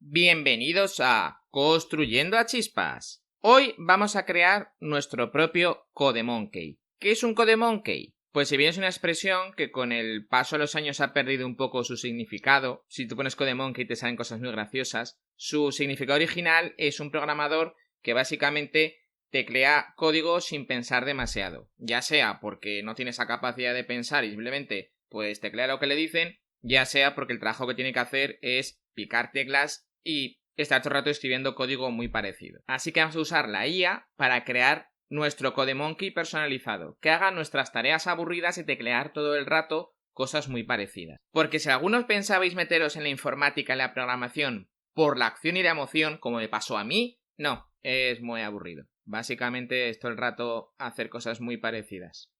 Bienvenidos a Construyendo a Chispas. Hoy vamos a crear nuestro propio CodeMonkey. ¿Qué es un CodeMonkey? Pues si bien es una expresión que con el paso de los años ha perdido un poco su significado, si tú pones CodeMonkey te salen cosas muy graciosas, su significado original es un programador que básicamente teclea código sin pensar demasiado, ya sea porque no tiene esa capacidad de pensar y simplemente pues teclea lo que le dicen, ya sea porque el trabajo que tiene que hacer es picar teclas y estar todo el rato escribiendo código muy parecido. Así que vamos a usar la IA para crear nuestro CodeMonkey personalizado, que haga nuestras tareas aburridas y teclear todo el rato cosas muy parecidas. Porque si algunos pensabais meteros en la informática, en la programación, por la acción y la emoción, como me pasó a mí, no, es muy aburrido. Básicamente es todo el rato hacer cosas muy parecidas.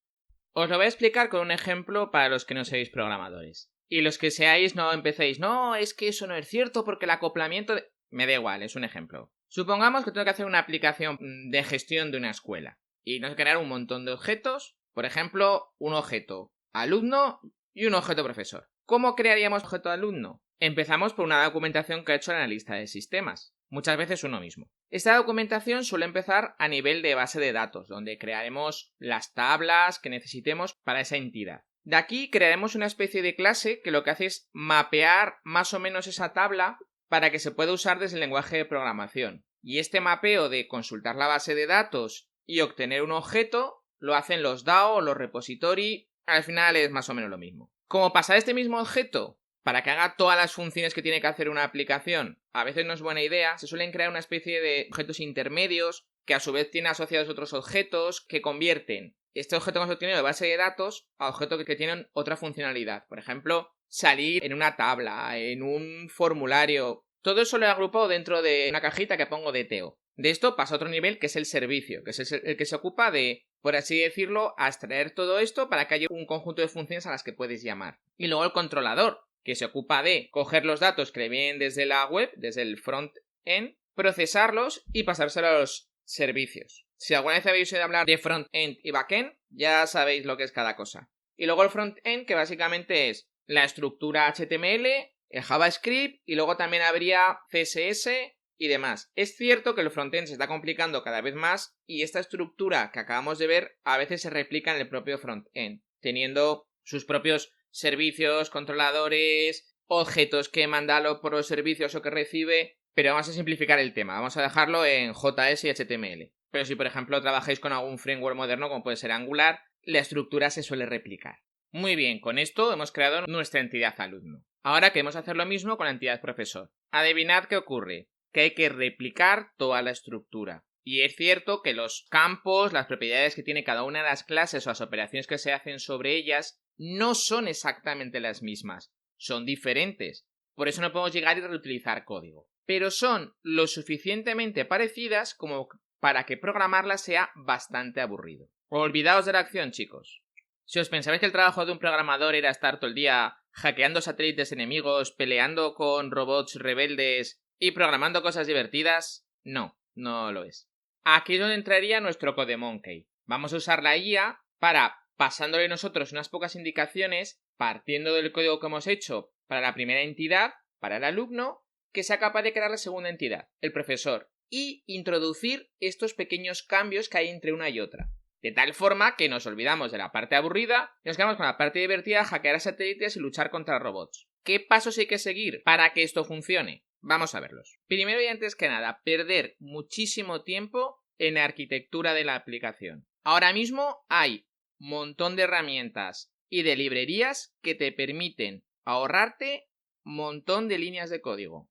Os lo voy a explicar con un ejemplo para los que no seáis programadores. Y los que seáis no empecéis, no, es que eso no es cierto porque el acoplamiento... Me da igual, es un ejemplo. Supongamos que tengo que hacer una aplicación de gestión de una escuela. Y tengo que crear un montón de objetos. Por ejemplo, un objeto alumno y un objeto profesor. ¿Cómo crearíamos objeto alumno? Empezamos por una documentación que ha hecho el analista de sistemas. Muchas veces uno mismo. Esta documentación suele empezar a nivel de base de datos, donde crearemos las tablas que necesitemos para esa entidad. De aquí crearemos una especie de clase que lo que hace es mapear más o menos esa tabla para que se pueda usar desde el lenguaje de programación. Y este mapeo de consultar la base de datos y obtener un objeto lo hacen los DAO o los repository, al final es más o menos lo mismo. Como pasar este mismo objeto para que haga todas las funciones que tiene que hacer una aplicación, a veces no es buena idea, se suelen crear una especie de objetos intermedios que a su vez tienen asociados otros objetos que convierten este objeto que hemos obtenido de base de datos a objetos que tienen otra funcionalidad. Por ejemplo, salir en una tabla, en un formulario. Todo eso lo he agrupado dentro de una cajita que pongo DTO. De esto pasa a otro nivel que es el servicio, que es el que se ocupa de, por así decirlo, abstraer todo esto para que haya un conjunto de funciones a las que puedes llamar. Y luego el controlador, que se ocupa de coger los datos que le vienen desde la web, desde el front-end, procesarlos y pasárselos a los servicios. Si alguna vez habéis oído hablar de front-end y back-end, ya sabéis lo que es cada cosa. Y luego el front-end, que básicamente es la estructura HTML, el JavaScript y luego también habría CSS y demás. Es cierto que el frontend se está complicando cada vez más y esta estructura que acabamos de ver a veces se replica en el propio frontend, teniendo sus propios servicios, controladores, objetos que manda por los servicios o que recibe, pero vamos a simplificar el tema, vamos a dejarlo en JS y HTML. Pero si por ejemplo trabajáis con algún framework moderno como puede ser Angular, la estructura se suele replicar. Muy bien, con esto hemos creado nuestra entidad alumno. Ahora queremos hacer lo mismo con la entidad profesor. Adivinad qué ocurre, que hay que replicar toda la estructura. Y es cierto que los campos, las propiedades que tiene cada una de las clases o las operaciones que se hacen sobre ellas no son exactamente las mismas, son diferentes. Por eso no podemos llegar y reutilizar código. Pero son lo suficientemente parecidas como para que programarlas sea bastante aburrido. Olvidaos de la acción, chicos. Si os pensabais que el trabajo de un programador era estar todo el día hackeando satélites enemigos, peleando con robots rebeldes y programando cosas divertidas, no lo es. Aquí es donde entraría nuestro CodeMonkey. Vamos a usar la IA para, pasándole nosotros unas pocas indicaciones, partiendo del código que hemos hecho para la primera entidad, para el alumno, que sea capaz de crear la segunda entidad, el profesor, y introducir estos pequeños cambios que hay entre una y otra. De tal forma que nos olvidamos de la parte aburrida y nos quedamos con la parte divertida, hackear a satélites y luchar contra robots. ¿Qué pasos hay que seguir para que esto funcione? Vamos a verlos. Primero y antes que nada, perder muchísimo tiempo en la arquitectura de la aplicación. Ahora mismo hay un montón de herramientas y de librerías que te permiten ahorrarte un montón de líneas de código.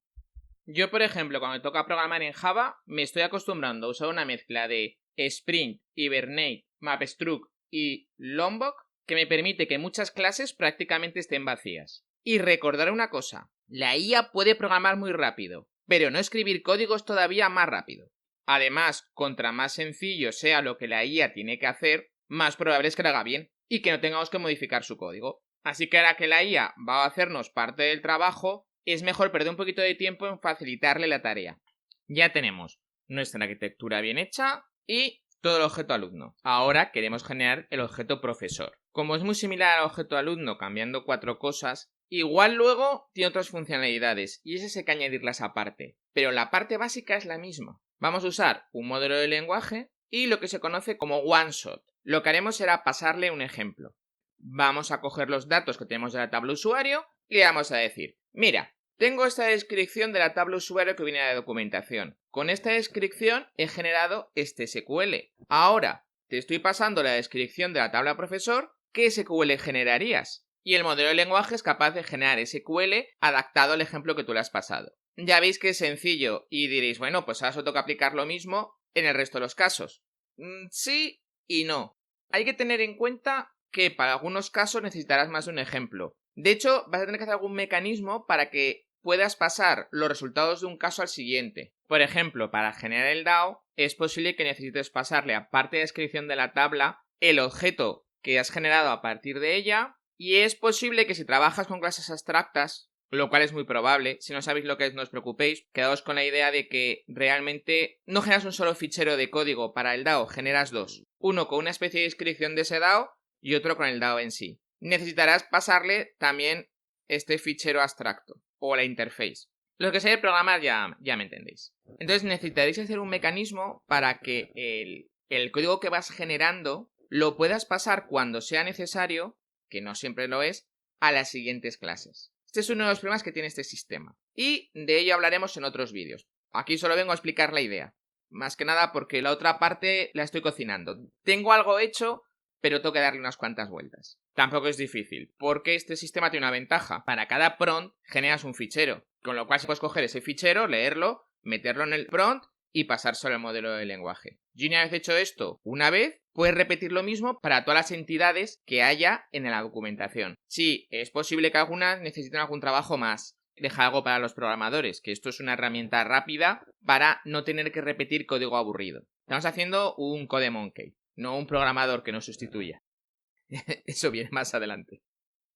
Yo, por ejemplo, cuando me toca programar en Java, me estoy acostumbrando a usar una mezcla de Spring, Hibernate, MapStruct y Lombok que me permite que muchas clases prácticamente estén vacías. Y recordar una cosa, la IA puede programar muy rápido, pero no escribir códigos todavía más rápido. Además, contra más sencillo sea lo que la IA tiene que hacer, más probable es que lo haga bien y que no tengamos que modificar su código. Así que ahora que la IA va a hacernos parte del trabajo, es mejor perder un poquito de tiempo en facilitarle la tarea. Ya tenemos nuestra arquitectura bien hecha y todo el objeto alumno. Ahora queremos generar el objeto profesor. Como es muy similar al objeto alumno cambiando 4 cosas, Igual luego tiene otras funcionalidades y esas hay que añadirlas aparte, pero la parte básica es la misma. Vamos a usar un modelo de lenguaje y lo que se conoce como one-shot. Lo que haremos será pasarle un ejemplo. Vamos a coger los datos que tenemos de la tabla usuario y le vamos a decir, mira, tengo esta descripción de la tabla usuario que viene de la documentación. Con esta descripción he generado este SQL. Ahora te estoy pasando la descripción de la tabla profesor. ¿Qué SQL generarías? Y el modelo de lenguaje es capaz de generar SQL adaptado al ejemplo que tú le has pasado. Ya veis que es sencillo y diréis, bueno, pues ahora solo toca aplicar lo mismo en el resto de los casos. Sí y no. Hay que tener en cuenta que para algunos casos necesitarás más de un ejemplo. De hecho, vas a tener que hacer algún mecanismo para que puedas pasar los resultados de un caso al siguiente. Por ejemplo, para generar el DAO, es posible que necesites pasarle, aparte de descripción de la tabla, el objeto que has generado a partir de ella, y es posible que si trabajas con clases abstractas, lo cual es muy probable, si no sabéis lo que es no os preocupéis, quedaos con la idea de que realmente no generas un solo fichero de código para el DAO, generas dos. Uno con una especie de descripción de ese DAO y otro con el DAO en sí. Necesitarás pasarle también este fichero abstracto o la interface. Los que sabéis programar ya me entendéis. Entonces necesitaréis hacer un mecanismo para que el código que vas generando lo puedas pasar cuando sea necesario, que no siempre lo es, a las siguientes clases. Este es uno de los problemas que tiene este sistema. Y de ello hablaremos en otros vídeos. Aquí solo vengo a explicar la idea. Más que nada porque la otra parte la estoy cocinando. Tengo algo hecho, pero tengo que darle unas cuantas vueltas. Tampoco es difícil, porque este sistema tiene una ventaja. Para cada prompt generas un fichero, con lo cual puedes coger ese fichero, leerlo, meterlo en el prompt y pasárselo al modelo de lenguaje. Y una vez hecho esto una vez, puedes repetir lo mismo para todas las entidades que haya en la documentación. Sí, es posible que algunas necesiten algún trabajo más. Deja algo para los programadores, que esto es una herramienta rápida para no tener que repetir código aburrido. Estamos haciendo un CodeMonkey, no un programador que nos sustituya. Eso viene más adelante.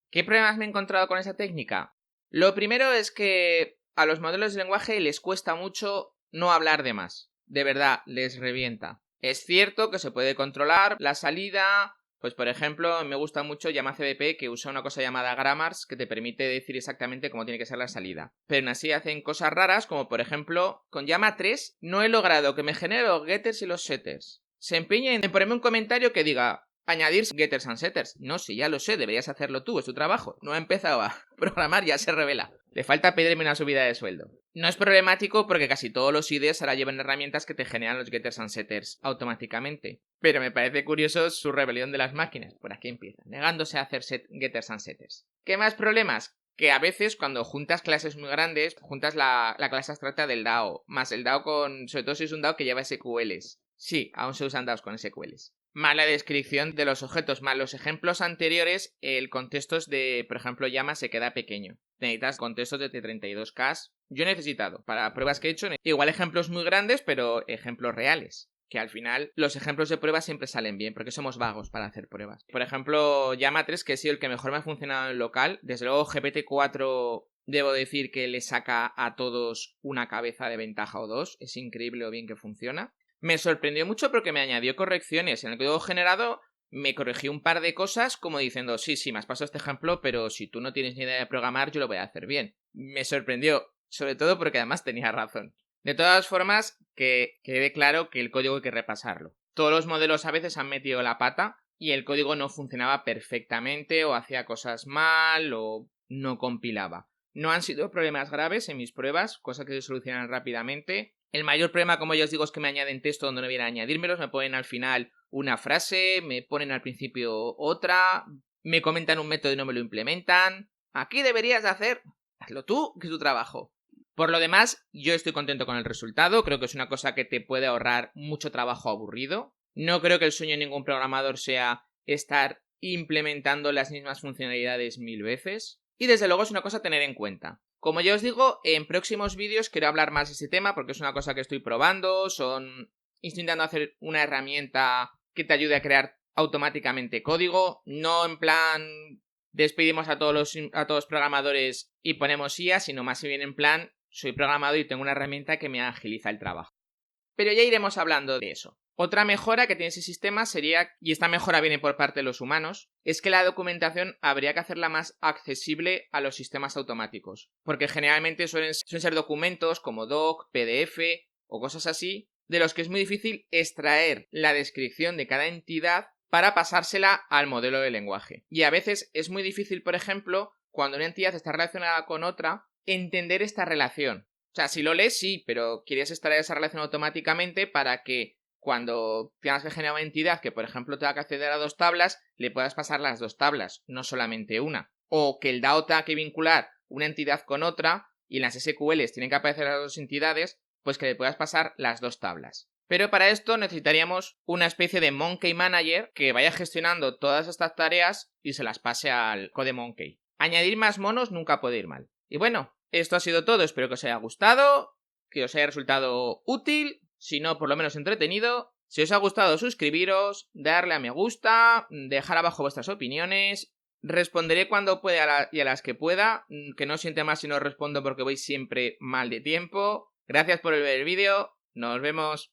¿Qué problemas me he encontrado con esa técnica? Lo primero es que a los modelos de lenguaje les cuesta mucho no hablar de más. De verdad, les revienta. Es cierto que se puede controlar la salida. Pues por ejemplo, me gusta mucho YamaCDP, que usa una cosa llamada grammars que te permite decir exactamente cómo tiene que ser la salida. Pero aún así hacen cosas raras, como por ejemplo, con Llama 3 no he logrado que me genere los getters y los setters. Se empeña en ponerme un comentario que diga añadir getters and setters. No, si ya lo sé, deberías hacerlo tú, es tu trabajo. No ha empezado a programar, ya se revela. Le falta pedirme una subida de sueldo. No es problemático porque casi todos los IDEs ahora llevan herramientas que te generan los getters and setters automáticamente. Pero me parece curioso su rebelión de las máquinas. Por aquí empieza, negándose a hacer getters and setters. ¿Qué más problemas? Que a veces cuando juntas clases muy grandes, juntas la clase abstracta del DAO, más el DAO sobre todo si es un DAO que lleva SQLs. Sí, aún se usan DAOs con SQLs. Más la descripción de los objetos, más los ejemplos anteriores, el contexto de, por ejemplo, llama se queda pequeño. Necesitas contextos de 32K. Yo he necesitado, para pruebas que he hecho, igual ejemplos muy grandes, pero ejemplos reales. Que al final los ejemplos de pruebas siempre salen bien, porque somos vagos para hacer pruebas. Por ejemplo, Llama 3, que ha sido el que mejor me ha funcionado en el local. Desde luego, GPT-4, debo decir que le saca a todos una cabeza de ventaja o dos. Es increíble lo bien que funciona. Me sorprendió mucho porque me añadió correcciones. En el código generado me corrigió un par de cosas como diciendo, sí, me has pasado este ejemplo, pero si tú no tienes ni idea de programar, yo lo voy a hacer bien. Me sorprendió, sobre todo porque además tenía razón. De todas formas, que quede claro que el código hay que repasarlo. Todos los modelos a veces han metido la pata y el código no funcionaba perfectamente o hacía cosas mal o no compilaba. No han sido problemas graves en mis pruebas, cosas que se solucionan rápidamente. El mayor problema, como ya os digo, es que me añaden texto donde no deberían añadírmelos, me ponen al final una frase, me ponen al principio otra, me comentan un método y no me lo implementan. Aquí deberías de hacer, hazlo tú, que es tu trabajo. Por lo demás, yo estoy contento con el resultado, creo que es una cosa que te puede ahorrar mucho trabajo aburrido. No creo que el sueño de ningún programador sea estar implementando las mismas funcionalidades 1000 veces. Y desde luego es una cosa a tener en cuenta. Como ya os digo, en próximos vídeos quiero hablar más de este tema porque es una cosa que estoy probando, estoy intentando hacer una herramienta que te ayude a crear automáticamente código, no en plan despedimos a todos los programadores y ponemos IA, sino más bien en plan soy programador y tengo una herramienta que me agiliza el trabajo. pero ya iremos hablando de eso. Otra mejora que tiene ese sistema sería, y esta mejora viene por parte de los humanos, es que la documentación habría que hacerla más accesible a los sistemas automáticos, porque generalmente suelen ser documentos como doc, PDF o cosas así, de los que es muy difícil extraer la descripción de cada entidad para pasársela al modelo de lenguaje. Y a veces es muy difícil, por ejemplo, cuando una entidad está relacionada con otra, entender esta relación. O sea, si lo lees, sí, pero quieres extraer esa relación automáticamente para que cuando tengas que generar una entidad que, por ejemplo, tenga que acceder a 2 tablas, le puedas pasar las 2 tablas, no solamente una. O que el DAO tenga que vincular una entidad con otra y en las SQLs tienen que aparecer las 2 entidades, pues que le puedas pasar las 2 tablas. Pero para esto necesitaríamos una especie de Monkey Manager que vaya gestionando todas estas tareas y se las pase al CodeMonkey. Añadir más monos nunca puede ir mal. Y bueno, esto ha sido todo, espero que os haya gustado, que os haya resultado útil, si no, por lo menos entretenido. Si os ha gustado, suscribiros, darle a me gusta, dejar abajo vuestras opiniones. Responderé cuando pueda y a las que pueda, que no siente más si no respondo porque voy siempre mal de tiempo. Gracias por ver el vídeo, nos vemos.